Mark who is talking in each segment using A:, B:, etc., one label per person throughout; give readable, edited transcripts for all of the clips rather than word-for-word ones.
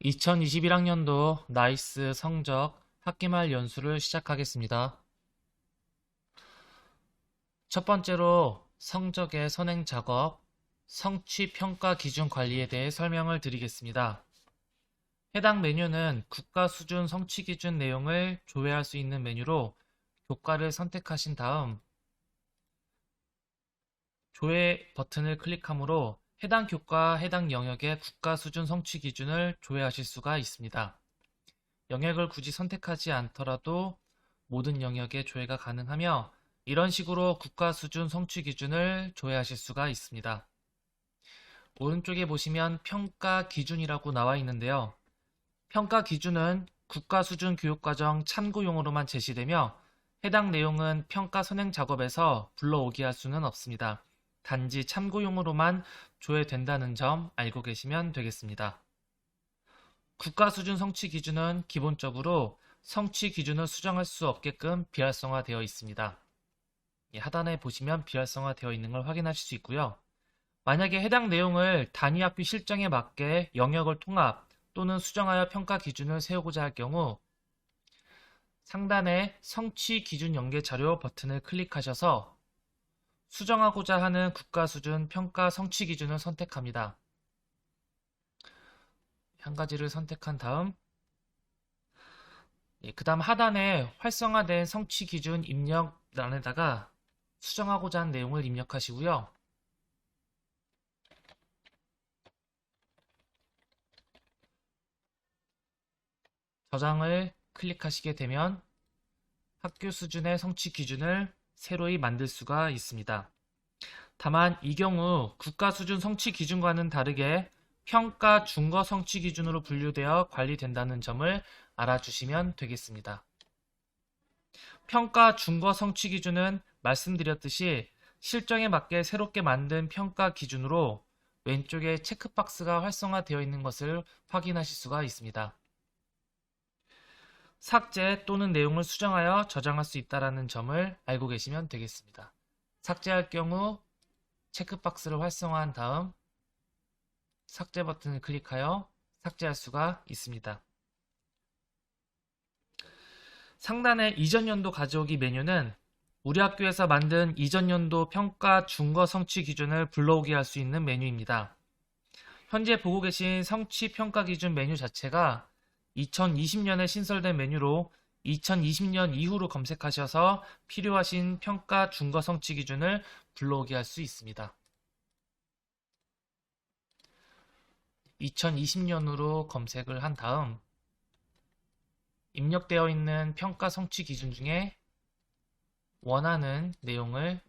A: 2021학년도 나이스 성적 학기말 연수를 시작하겠습니다. 첫 번째로 성적의 선행 작업, 성취 평가 기준 관리에 대해 설명을 드리겠습니다. 해당 메뉴는 국가 수준 성취 기준 내용을 조회할 수 있는 메뉴로 교과를 선택하신 다음 조회 버튼을 클릭하므로 해당 교과, 해당 영역의 국가 수준 성취 기준을 조회하실 수가 있습니다. 영역을 굳이 선택하지 않더라도 모든 영역의 조회가 가능하며 이런 식으로 국가 수준 성취 기준을 조회하실 수가 있습니다. 오른쪽에 보시면 평가 기준이라고 나와 있는데요. 평가 기준은 국가 수준 교육과정 참고용으로만 제시되며 해당 내용은 평가 선행 작업에서 불러오게 할 수는 없습니다. 단지 참고용으로만 조회된다는 점 알고 계시면 되겠습니다. 국가 수준 성취 기준은 기본적으로 성취 기준을 수정할 수 없게끔 비활성화되어 있습니다. 하단에 보시면 비활성화되어 있는 걸 확인하실 수 있고요. 만약에 해당 내용을 단위 학교 실정에 맞게 영역을 통합 또는 수정하여 평가 기준을 세우고자 할 경우 상단에 성취 기준 연계 자료 버튼을 클릭하셔서 수정하고자 하는 국가 수준 평가 성취 기준을 선택합니다. 한 가지를 선택한 다음 그 다음 하단에 활성화된 성취 기준 입력란에다가 수정하고자 하는 내용을 입력하시고요. 저장을 클릭하시게 되면 학교 수준의 성취 기준을 새로이 만들 수가 있습니다. 다만 이 경우 국가 수준 성취 기준과는 다르게 평가 준거 성취 기준으로 분류되어 관리된다는 점을 알아주시면 되겠습니다. 평가 준거 성취 기준은 말씀드렸듯이 실정에 맞게 새롭게 만든 평가 기준으로 왼쪽에 체크박스가 활성화되어 있는 것을 확인하실 수가 있습니다. 삭제 또는 내용을 수정하여 저장할 수 있다는 점을 알고 계시면 되겠습니다. 삭제할 경우 체크박스를 활성화한 다음 삭제 버튼을 클릭하여 삭제할 수가 있습니다. 상단의 이전 연도 가져오기 메뉴는 우리 학교에서 만든 이전 연도 평가 준거 성취 기준을 불러오게 할 수 있는 메뉴입니다. 현재 보고 계신 성취 평가 기준 메뉴 자체가 2020년에 신설된 메뉴로 2020년 이후로 검색하셔서 필요하신 평가 준거 성취 기준을 불러오게 할 수 있습니다. 2020년으로 검색을 한 다음 입력되어 있는 평가 성취 기준 중에 원하는 내용을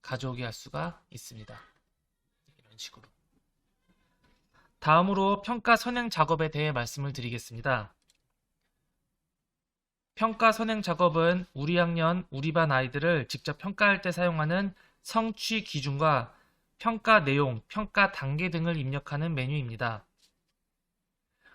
A: 가져오게 할 수가 있습니다. 이런 식으로. 다음으로 평가 선행 작업에 대해 말씀을 드리겠습니다. 평가 선행 작업은 우리 학년, 우리 반 아이들을 직접 평가할 때 사용하는 성취 기준과 평가 내용, 평가 단계 등을 입력하는 메뉴입니다.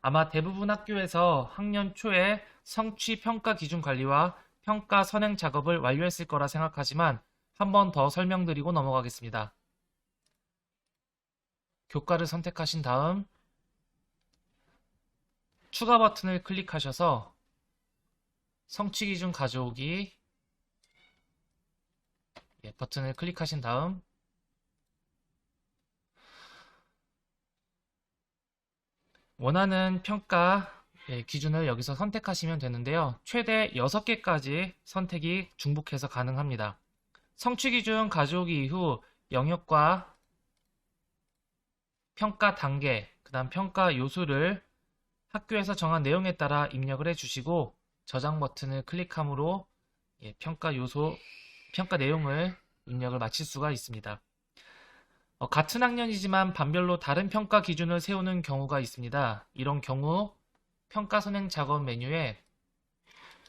A: 아마 대부분 학교에서 학년 초에 성취 평가 기준 관리와 평가 선행 작업을 완료했을 거라 생각하지만 한 번 더 설명드리고 넘어가겠습니다. 교과를 선택하신 다음 추가 버튼을 클릭하셔서 성취 기준 가져오기 버튼을 클릭하신 다음 원하는 평가 기준을 여기서 선택하시면 되는데요. 최대 6개까지 선택이 중복해서 가능합니다. 성취 기준 가져오기 이후 영역과 평가 단계, 그 다음 평가 요소를 학교에서 정한 내용에 따라 입력을 해주시고 저장 버튼을 클릭함으로 평가 요소, 평가 내용을 입력을 마칠 수가 있습니다. 같은 학년이지만 반별로 다른 평가 기준을 세우는 경우가 있습니다. 이런 경우 평가 선행 작업 메뉴에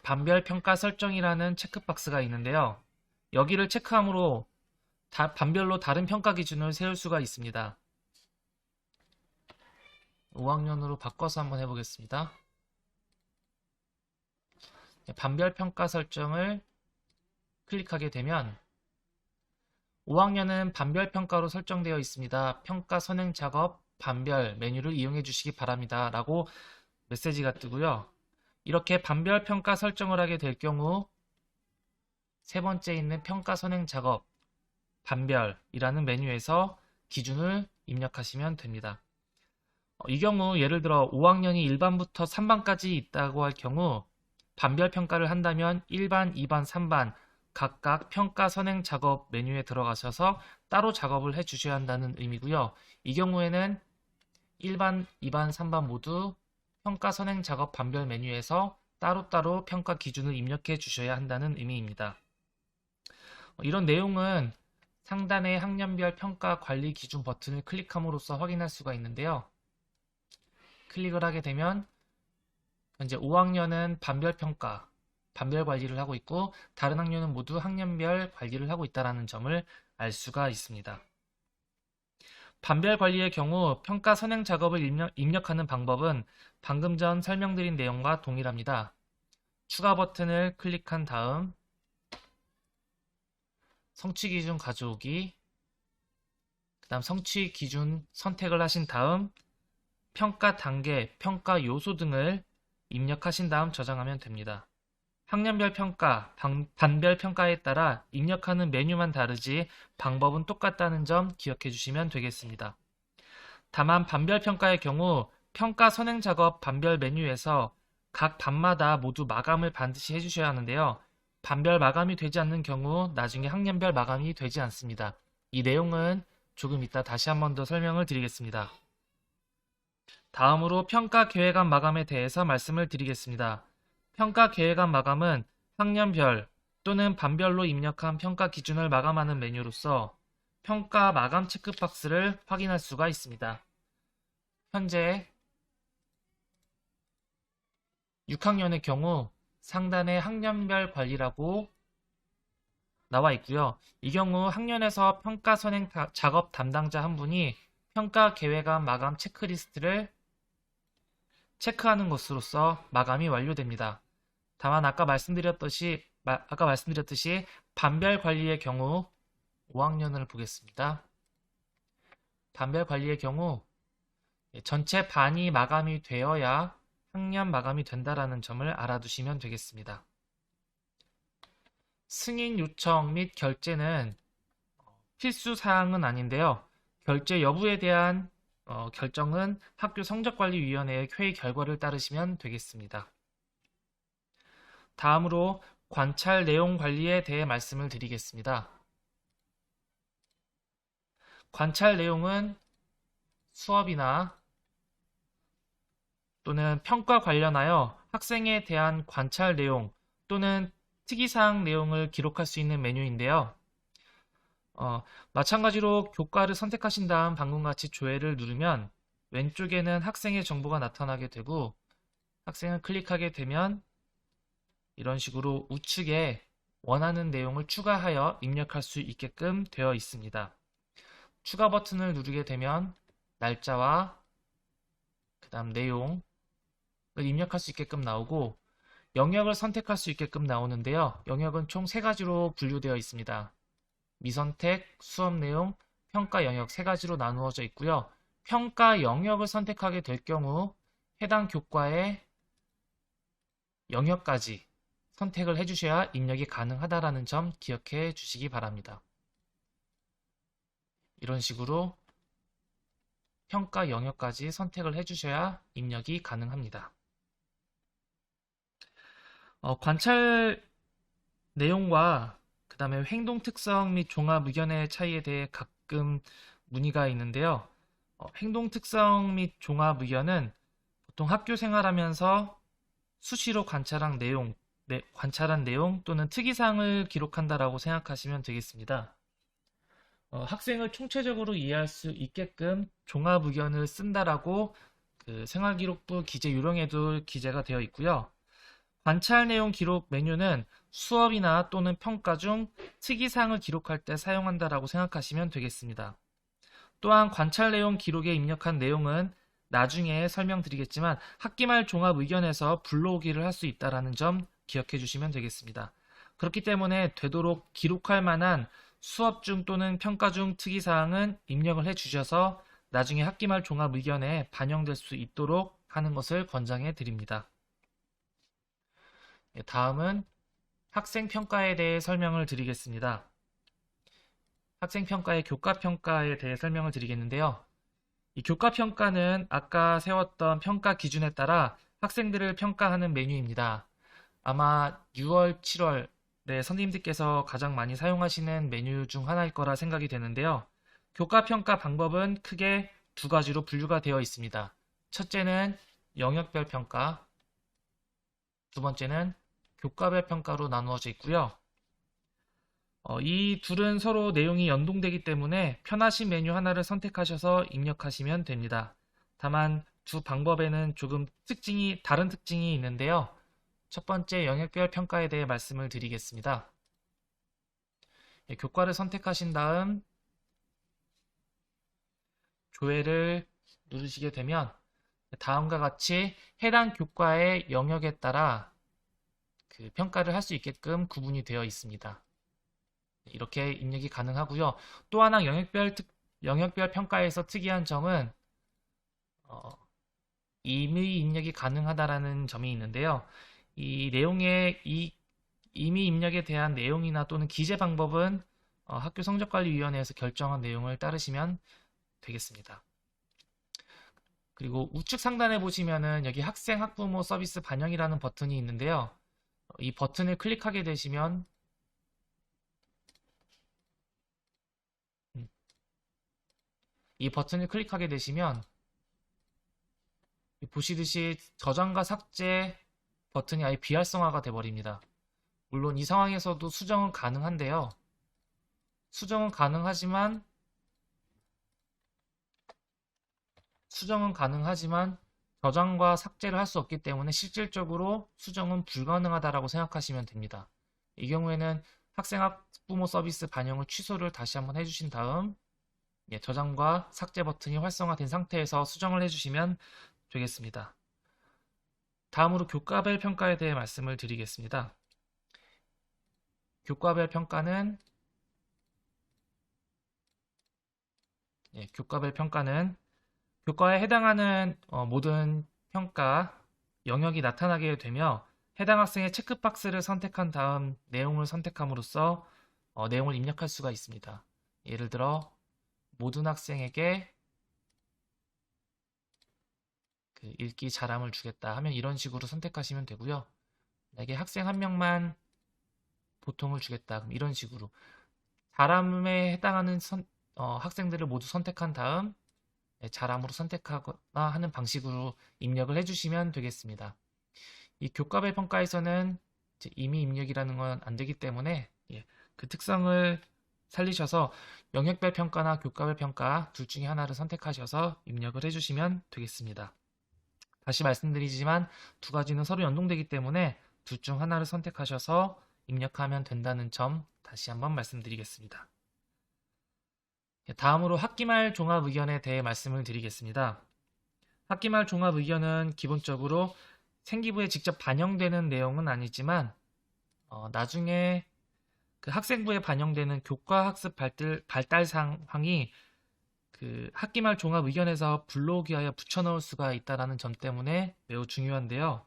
A: 반별 평가 설정이라는 체크박스가 있는데요. 여기를 체크함으로 반별로 다른 평가 기준을 세울 수가 있습니다. 5학년으로 바꿔서 한번 해보겠습니다. 반별 평가 설정을 클릭하게 되면 5학년은 반별 평가로 설정되어 있습니다. 평가 선행 작업 반별 메뉴를 이용해 주시기 바랍니다 라고 메시지가 뜨고요. 이렇게 반별 평가 설정을 하게 될 경우 세 번째 있는 평가 선행 작업 반별이라는 메뉴에서 기준을 입력하시면 됩니다. 이 경우 예를 들어 5학년이 1반부터 3반까지 있다고 할 경우 반별 평가를 한다면 1반, 2반, 3반 각각 평가 선행 작업 메뉴에 들어가셔서 따로 작업을 해 주셔야 한다는 의미고요. 이 경우에는 1반, 2반, 3반 모두 평가 선행 작업 반별 메뉴에서 따로따로 평가 기준을 입력해 주셔야 한다는 의미입니다. 이런 내용은 상단의 학년별 평가 관리 기준 버튼을 클릭함으로써 확인할 수가 있는데요. 클릭을 하게 되면 현재 5학년은 반별 평가, 반별 관리를 하고 있고 다른 학년은 모두 학년별 관리를 하고 있다는 점을 알 수가 있습니다. 반별 관리의 경우 평가 선행 작업을 입력하는 방법은 방금 전 설명드린 내용과 동일합니다. 추가 버튼을 클릭한 다음 성취 기준 가져오기, 그 다음 성취 기준 선택을 하신 다음 평가 단계, 평가 요소 등을 입력하신 다음 저장하면 됩니다. 학년별 평가, 반별 평가에 따라 입력하는 메뉴만 다르지 방법은 똑같다는 점 기억해 주시면 되겠습니다. 다만 반별 평가의 경우 평가 선행 작업 반별 메뉴에서 각 반마다 모두 마감을 반드시 해주셔야 하는데요. 반별 마감이 되지 않는 경우 나중에 학년별 마감이 되지 않습니다. 이 내용은 조금 이따 다시 한 번 더 설명을 드리겠습니다. 다음으로 평가 계획안 마감에 대해서 말씀을 드리겠습니다. 평가 계획안 마감은 학년별 또는 반별로 입력한 평가 기준을 마감하는 메뉴로서 평가 마감 체크박스를 확인할 수가 있습니다. 현재 6학년의 경우 상단에 학년별 관리라고 나와 있고요. 이 경우 학년에서 평가 선행 작업 담당자 한 분이 평가 계획안 마감 체크리스트를 체크하는 것으로서 마감이 완료됩니다. 다만 아까 말씀드렸듯이 반별 관리의 경우 5학년을 보겠습니다. 반별 관리의 경우 전체 반이 마감이 되어야 학년 마감이 된다는 점을 알아두시면 되겠습니다. 승인 요청 및 결제는 필수 사항은 아닌데요. 결제 여부에 대한 결정은 학교 성적관리위원회의 회의 결과를 따르시면 되겠습니다. 다음으로 관찰 내용 관리에 대해 말씀을 드리겠습니다. 관찰 내용은 수업이나 또는 평가 관련하여 학생에 대한 관찰 내용 또는 특이사항 내용을 기록할 수 있는 메뉴인데요. 마찬가지로 교과를 선택하신 다음 방금같이 조회를 누르면 왼쪽에는 학생의 정보가 나타나게 되고 학생을 클릭하게 되면 이런 식으로 우측에 원하는 내용을 추가하여 입력할 수 있게끔 되어 있습니다. 추가 버튼을 누르게 되면 날짜와 그 다음 내용을 입력할 수 있게끔 나오고 영역을 선택할 수 있게끔 나오는데요. 영역은 총 3가지로 분류되어 있습니다. 미선택, 수업 내용, 평가 영역 3가지로 나누어져 있고요. 평가 영역을 선택하게 될 경우 해당 교과의 영역까지 선택을 해주셔야 입력이 가능하다는 점 기억해 주시기 바랍니다. 이런 식으로 평가 영역까지 선택을 해주셔야 입력이 가능합니다. 관찰 내용과 그 다음에 행동 특성 및 종합 의견의 차이에 대해 가끔 문의가 있는데요. 행동 특성 및 종합 의견은 보통 학교 생활하면서 수시로 관찰한 내용 또는 특이사항을 기록한다라고 생각하시면 되겠습니다. 학생을 총체적으로 이해할 수 있게끔 종합 의견을 쓴다라고 그 생활기록부 기재 요령에도 기재가 되어 있고요. 관찰 내용 기록 메뉴는 수업이나 또는 평가 중 특이사항을 기록할 때 사용한다라고 생각하시면 되겠습니다. 또한 관찰 내용 기록에 입력한 내용은 나중에 설명드리겠지만 학기말 종합 의견에서 불러오기를 할 수 있다는 점 기억해 주시면 되겠습니다. 그렇기 때문에 되도록 기록할 만한 수업 중 또는 평가 중 특이사항은 입력을 해 주셔서 나중에 학기말 종합 의견에 반영될 수 있도록 하는 것을 권장해 드립니다. 다음은 학생 평가에 대해 설명을 드리겠습니다. 학생 평가의 교과 평가에 대해 설명을 드리겠는데요. 이 교과 평가는 아까 세웠던 평가 기준에 따라 학생들을 평가하는 메뉴입니다. 아마 6월, 7월에 선생님들께서 가장 많이 사용하시는 메뉴 중 하나일 거라 생각이 되는데요. 교과 평가 방법은 크게 두 가지로 분류가 되어 있습니다. 첫째는 영역별 평가, 두 번째는 교과별 평가로 나누어져 있고요. 이 둘은 서로 내용이 연동되기 때문에 편하신 메뉴 하나를 선택하셔서 입력하시면 됩니다. 다만 두 방법에는 조금 다른 특징이 있는데요. 첫 번째 영역별 평가에 대해 말씀을 드리겠습니다. 교과를 선택하신 다음 조회를 누르시게 되면 다음과 같이 해당 교과의 영역에 따라 그 평가를 할 수 있게끔 구분이 되어 있습니다. 이렇게 입력이 가능하고요. 또 하나 영역별 평가에서 특이한 점은 이미 입력이 가능하다라는 점이 있는데요. 이미 입력에 대한 내용이나 또는 기재 방법은 학교 성적관리위원회에서 결정한 내용을 따르시면 되겠습니다. 그리고 우측 상단에 보시면은 여기 학생 학부모 서비스 반영이라는 버튼이 있는데요. 이 버튼을 클릭하게 되시면 보시듯이 저장과 삭제 버튼이 아예 비활성화가 되어버립니다. 물론 이 상황에서도 수정은 가능한데요. 수정은 가능하지만 저장과 삭제를 할 수 없기 때문에 실질적으로 수정은 불가능하다라고 생각하시면 됩니다. 이 경우에는 학생 학부모 서비스 반영을 취소를 다시 한번 해주신 다음 저장과 삭제 버튼이 활성화된 상태에서 수정을 해주시면 되겠습니다. 다음으로 교과별 평가에 대해 말씀을 드리겠습니다. 교과별 평가는 교과에 해당하는 모든 평가 영역이 나타나게 되며 해당 학생의 체크박스를 선택한 다음 내용을 선택함으로써 내용을 입력할 수가 있습니다. 예를 들어 모든 학생에게 그 읽기 잘함을 주겠다 하면 이런 식으로 선택하시면 되고요. 만약에 학생 한 명만 보통을 주겠다 그럼 이런 식으로 잘함에 해당하는 학생들을 모두 선택한 다음 잘함으로 선택하거나 하는 방식으로 입력을 해주시면 되겠습니다. 이 교과별 평가에서는 이미 입력이라는 건 안 되기 때문에 그 특성을 살리셔서 영역별 평가나 교과별 평가 둘 중에 하나를 선택하셔서 입력을 해주시면 되겠습니다. 다시 말씀드리지만 두 가지는 서로 연동되기 때문에 둘 중 하나를 선택하셔서 입력하면 된다는 점 다시 한번 말씀드리겠습니다. 다음으로 학기말 종합의견에 대해 말씀을 드리겠습니다. 학기말 종합의견은 기본적으로 생기부에 직접 반영되는 내용은 아니지만 나중에 그 학생부에 반영되는 교과 학습 발달 상황이 그 학기말 종합의견에서 불러오기하여 붙여넣을 수가 있다는 점 때문에 매우 중요한데요.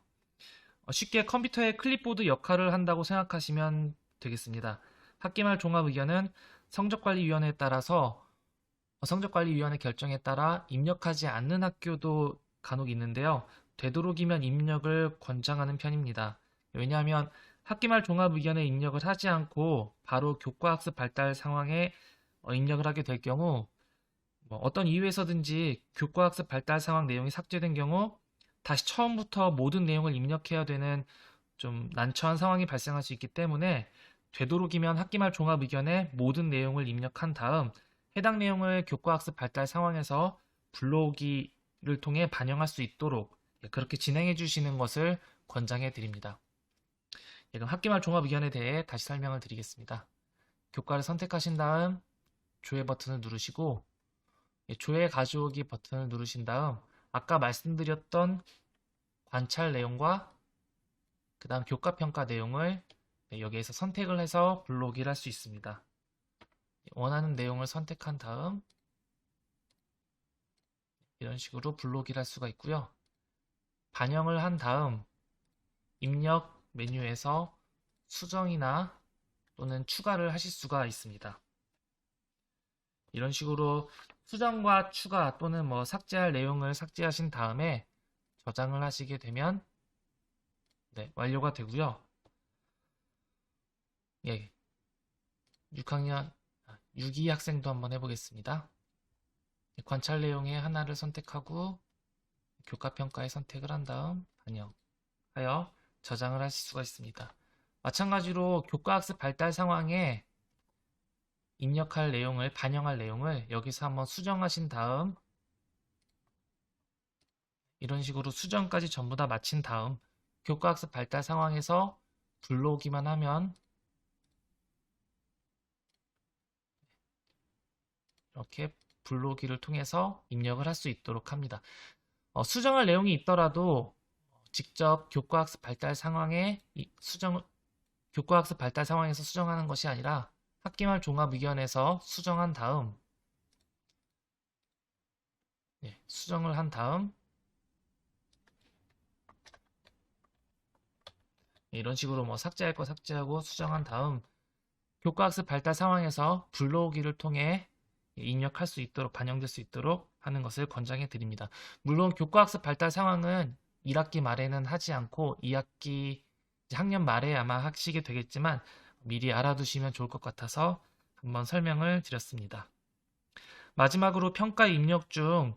A: 쉽게 컴퓨터의 클립보드 역할을 한다고 생각하시면 되겠습니다. 학기말 종합의견은 성적관리위원회에 따라서 성적관리위원회 결정에 따라 입력하지 않는 학교도 간혹 있는데요. 되도록이면 입력을 권장하는 편입니다. 왜냐하면 학기말 종합의견에 입력을 하지 않고 바로 교과학습 발달 상황에 입력을 하게 될 경우 어떤 이유에서든지 교과학습 발달 상황 내용이 삭제된 경우 다시 처음부터 모든 내용을 입력해야 되는 좀 난처한 상황이 발생할 수 있기 때문에 되도록이면 학기말 종합의견에 모든 내용을 입력한 다음 해당 내용을 교과학습 발달 상황에서 불러오기를 통해 반영할 수 있도록 그렇게 진행해 주시는 것을 권장해 드립니다. 그럼 학기말 종합의견에 대해 다시 설명을 드리겠습니다. 교과를 선택하신 다음 조회 버튼을 누르시고 조회 가져오기 버튼을 누르신 다음 아까 말씀드렸던 관찰 내용과 그 다음 교과평가 내용을 여기에서 선택을 해서 불러오기를 할 수 있습니다. 원하는 내용을 선택한 다음 이런 식으로 불러오기를 할 수가 있고요. 반영을 한 다음 입력 메뉴에서 수정이나 또는 추가를 하실 수가 있습니다. 이런 식으로 수정과 추가 또는 뭐 삭제할 내용을 삭제하신 다음에 저장을 하시게 되면 네, 완료가 되고요. 예, 6학년 6기 학생도 한번 해보겠습니다. 관찰 내용의 하나를 선택하고 교과평가에 선택을 한 다음 반영하여 저장을 하실 수가 있습니다. 마찬가지로 교과학습 발달 상황에 입력할 내용을, 반영할 내용을 여기서 한번 수정하신 다음 이런 식으로 수정까지 전부 다 마친 다음 교과학습 발달 상황에서 불러오기만 하면 이렇게 불러오기를 통해서 입력을 할 수 있도록 합니다. 수정할 내용이 있더라도 직접 교과학습 발달 상황에 교과학습 발달 상황에서 수정하는 것이 아니라 학기말 종합의견에서 수정한 다음 수정을 한 다음 이런 식으로 뭐 삭제할 거 삭제하고 수정한 다음 교과학습 발달 상황에서 불러오기를 통해 입력할 수 있도록 반영될 수 있도록 하는 것을 권장해 드립니다. 물론 교과학습 발달 상황은 1학기 말에는 하지 않고 2학기 학년 말에 아마 하시게 되겠지만 미리 알아두시면 좋을 것 같아서 한번 설명을 드렸습니다. 마지막으로 평가 입력 중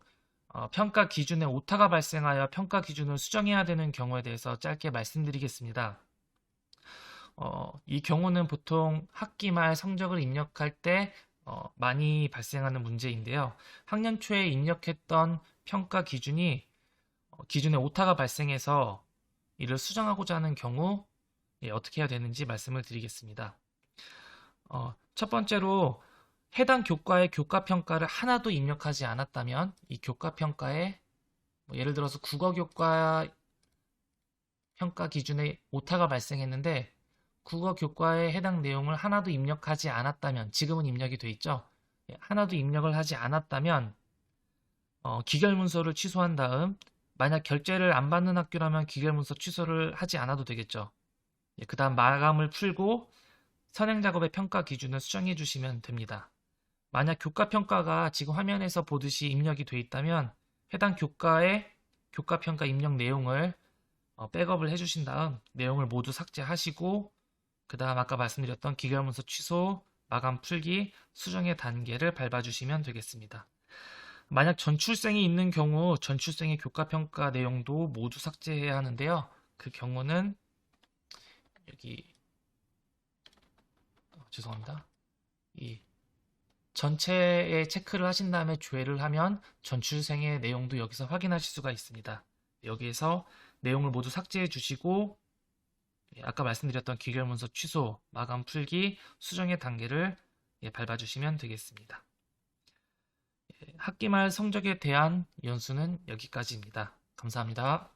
A: 평가 기준에 오타가 발생하여 평가 기준을 수정해야 되는 경우에 대해서 짧게 말씀드리겠습니다. 이 경우는 보통 학기 말 성적을 입력할 때 많이 발생하는 문제인데요. 학년 초에 입력했던 평가 기준이 기준에 오타가 발생해서 이를 수정하고자 하는 경우 어떻게 해야 되는지 말씀을 드리겠습니다. 첫 번째로 해당 교과의 교과평가를 하나도 입력하지 않았다면 이 교과평가에 예를 들어서 국어교과 평가 기준에 오타가 발생했는데 국어 교과에 해당 내용을 하나도 입력하지 않았다면 지금은 입력이 돼 있죠. 하나도 입력을 하지 않았다면 기결문서를 취소한 다음 만약 결제를 안 받는 학교라면 기결문서 취소를 하지 않아도 되겠죠. 그 다음 마감을 풀고 선행작업의 평가 기준을 수정해 주시면 됩니다. 만약 교과평가가 지금 화면에서 보듯이 입력이 돼 있다면 해당 교과의 교과평가 입력 내용을 백업을 해주신 다음 내용을 모두 삭제하시고 그 다음 아까 말씀드렸던 기결문서 취소, 마감 풀기, 수정의 단계를 밟아주시면 되겠습니다. 만약 전출생이 있는 경우 전출생의 교과평가 내용도 모두 삭제해야 하는데요. 그 경우는 여기 죄송합니다. 이 전체에 체크를 하신 다음에 조회를 하면 전출생의 내용도 여기서 확인하실 수가 있습니다. 여기에서 내용을 모두 삭제해 주시고 아까 말씀드렸던 기결문서 취소, 마감 풀기, 수정의 단계를 밟아주시면 되겠습니다. 학기 말 성적에 대한 연수는 여기까지입니다. 감사합니다.